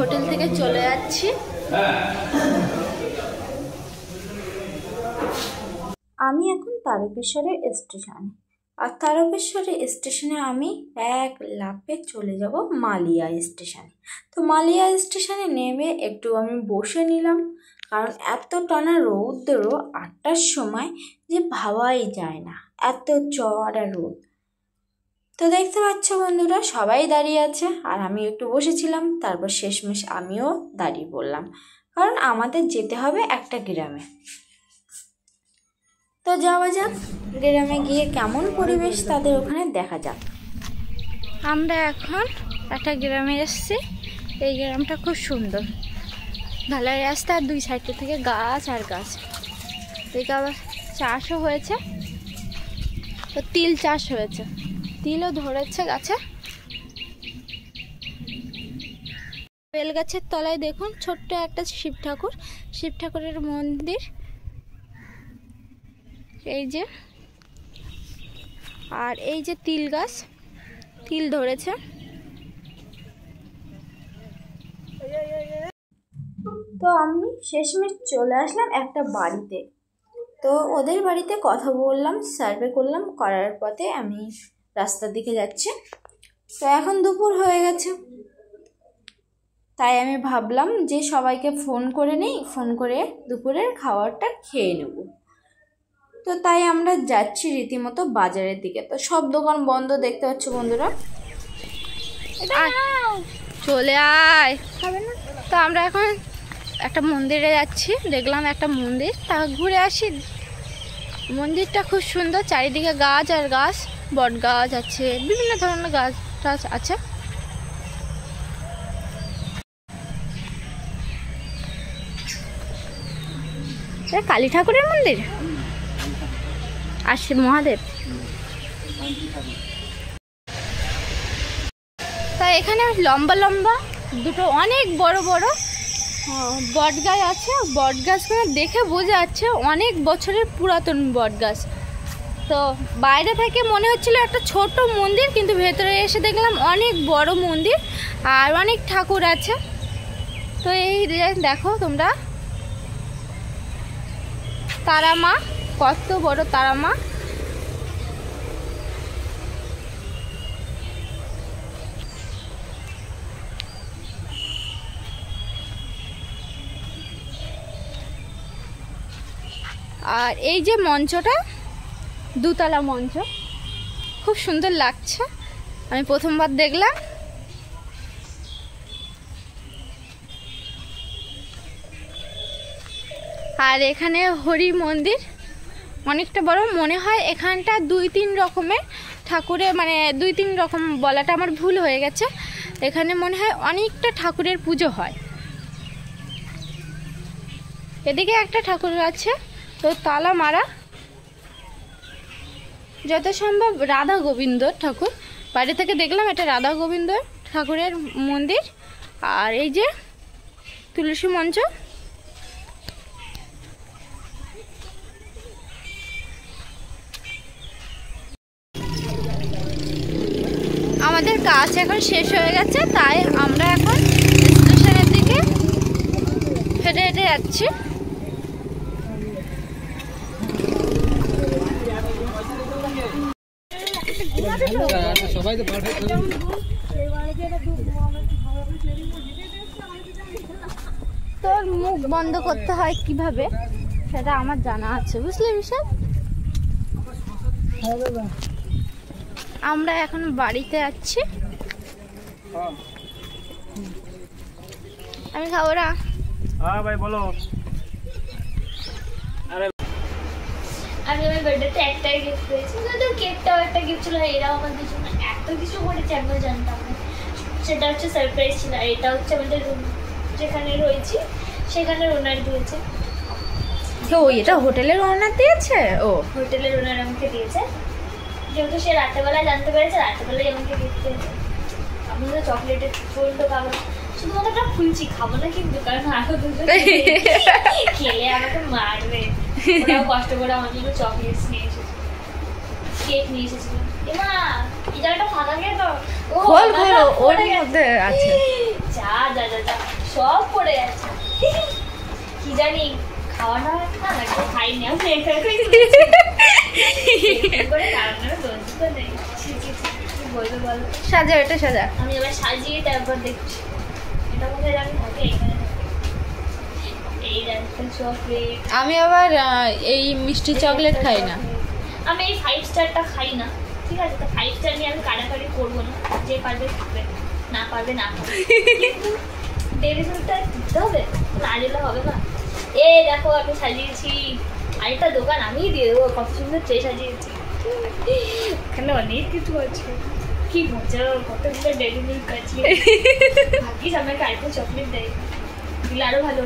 Hotel থেকে চলে যাচ্ছি। আমি এখন তারকেশ্বরের স্টেশনে, আর তারকেশ্বরের স্টেশনে আমি এক লাফে চলে যাব মালিয়া স্টেশনে। তো মালিয়া স্টেশনে নেমে একটু আমি বসে নিলাম, কারণ এত টানা রৌদ্র 8টার সময় যে ভাবাই যায় না, এত চড়া রোদ। তো দেখতে পাচ্ছ বন্ধুরা, সবাই দাঁড়িয়ে আছে আর আমি একটু বসেছিলাম। তারপর শেষমেশ আমিও দাঁড়িয়ে পড়লাম, কারণ আমাদের যেতে হবে একটা গ্রামে। তো যাওয়া যাক, গ্রামে গিয়ে কেমন পরিবেশ তাদের ওখানে দেখা যাক। আমরা এখন একটা গ্রামে এসেছি। এই গ্রামটা খুব সুন্দর, ঢালাই রাস্তা, আর দুই সাইড থেকে গাছ আর গাছ। এদিকে আবার চাষও হয়েছে, তো তিল চাষ হয়েছে, তিলও ধরেছে গাছে। বেল গাছের তলায় দেখুন ছোট্ট একটা শিব ঠাকুর, শিব ঠাকুরের মন্দির। এই যে, আর এই যে তিল গাছ, তিল ধরেছে। তো আমি শেষমেশ চলে আসলাম একটা বাড়িতে। তো ওদের বাড়িতে কথা বললাম, সার্ভে করলাম, করার পথে আমি রাস্তার দিকে যাচ্ছি। তো এখন দুপুর হয়ে গেছে, তাই আমি ভাবলাম যে সবাইকে ফোন করে নেই, ফোন করে দুপুরের খাবারটা খেয়ে নেব। তো তাই আমরা যাচ্ছি রীতিমতো বাজারের দিকে। তো সব দোকান বন্ধ দেখতে পাচ্ছ বন্ধুরা। চলে আয়, খাবে না? তো আমরা এখন একটা মন্দিরে যাচ্ছি, দেখলাম একটা মন্দির, তা ঘুরে আসি। মন্দিরটা খুব সুন্দর, চারিদিকে গাছ আর গাছ, বট গাছ আছে, বিভিন্ন ধরনের গাছ টাছ আছে। কালী ঠাকুরের মন্দির আর শিব মহাদেব। তা এখানে লম্বা লম্বা দুটো অনেক বড় বড় বট গাছ আছে। বট গাছগুলো দেখে বোঝা যাচ্ছে অনেক বছরের পুরাতন বট গাছ। তো বাইরে থেকে মনে হচ্ছিল একটা ছোট মন্দির, কিন্তু ভেতরে এসে দেখলাম অনেক বড় মন্দির আর অনেক ঠাকুর আছে। তো এই দেখো তোমরা, তারা মা, কত বড় তারা মা। আর এই যে মঞ্চটা, দুতলা মঞ্চ, খুব সুন্দর লাগছে। আমি প্রথমবার দেখলাম। আর এখানে হরি মন্দির অনেকটা বড়, মনে হয় এখানটা 2-3 রকমের ঠাকুরের, মানে 2-3 রকম বলাটা আমার ভুল হয়ে গেছে। এখানে মনে হয় অনেকটা ঠাকুরের পুজো হয়। এদিকে একটা ঠাকুর আছে, তো তালা মারা, যত সম্ভব রাধা গোবিন্দ ঠাকুর। বাইরে থেকে দেখলাম এটা রাধা গোবিন্দ ঠাকুরের মন্দির। আর এই যে তুলসী মঞ্চ। আমাদের কাজ এখন শেষ হয়ে গেছে, তাই আমরা এখন স্টেশনের দিকে হেঁটে হেঁটে যাচ্ছি। তোর মুখ বন্ধ করতে হয় কিভাবে সেটা আমার জানা আছে, বুঝলি বিশাল। আমরা এখন বাড়িতে যাচ্ছি। আমি খাবো না। হ্যাঁ ভাই বলো। আমি আমার বার্থডেতে একটাই গিফট পেয়েছি, কিন্তু কেকটাও একটা গিফট ছিল। এরাও আমার কিছু না, এত কিছু করেছে আমি জানতাম না। সেটা হচ্ছে সারপ্রাইজ ছিল। আর এটা হচ্ছে আমাদের রুম, যেখানে রয়েছি সেখানে ওনার দিয়েছে। তো এটা হোটেলের ওনার দিয়েছে? ও, হোটেলের ওনার আমাকে দিয়েছে, যেহেতু সে রাত্রেবেলায় জানতে পেরেছে, রাত্রেবেলায় আমাকে গিফট দিয়েছে। আমি তো চকলেটের ফুল তো খাবো, শুধুমাত্র একটা খুলছি, খাবো না কিন্তু, কারণ আরো দুজন খেলে আমাকে মারবে। ওরাও কষ্ট করে আমার জন্য চকলেটস নিয়ে এসেছে, কেক নিয়ে এসেছিল। এমা এই জায়গাটা ফাঁকা গেল, খোল খোল, ওর মধ্যে আছে। যা যা যা যা। সব পড়ে আছে কি জানি খাওয়া না খাইনি আমি সাজা এটা সাজা আমি এবার সাজিয়ে তারপর দেখছি এটা কোথায় আমি থাকে এখানে এই চকলেট আমি আবার এই মিষ্টি চকলেট খাই না আমি এই 5 স্টারটা খাই না ঠিক আছে তো 5 স্টার নিয়ে আমি কাটাকাটি করবো না যে পারবে খাবে না পারবে না খাবে ডেইরি মিল্কটা দিতে হবে না দিলে হবে না এই দেখো আমি সাজিয়েছি আরেকটা দোকান আমিই দিয়ে দেবো কত সুন্দর ট্রে সাজিয়েছি এখানে অনেক কিছু আছে কি মজা কতগুলো ডেইরি মিল্ক আছে ভাগ্যিস আমাকে আরেকটা চকলেট দেয় দিলে আরো ভালো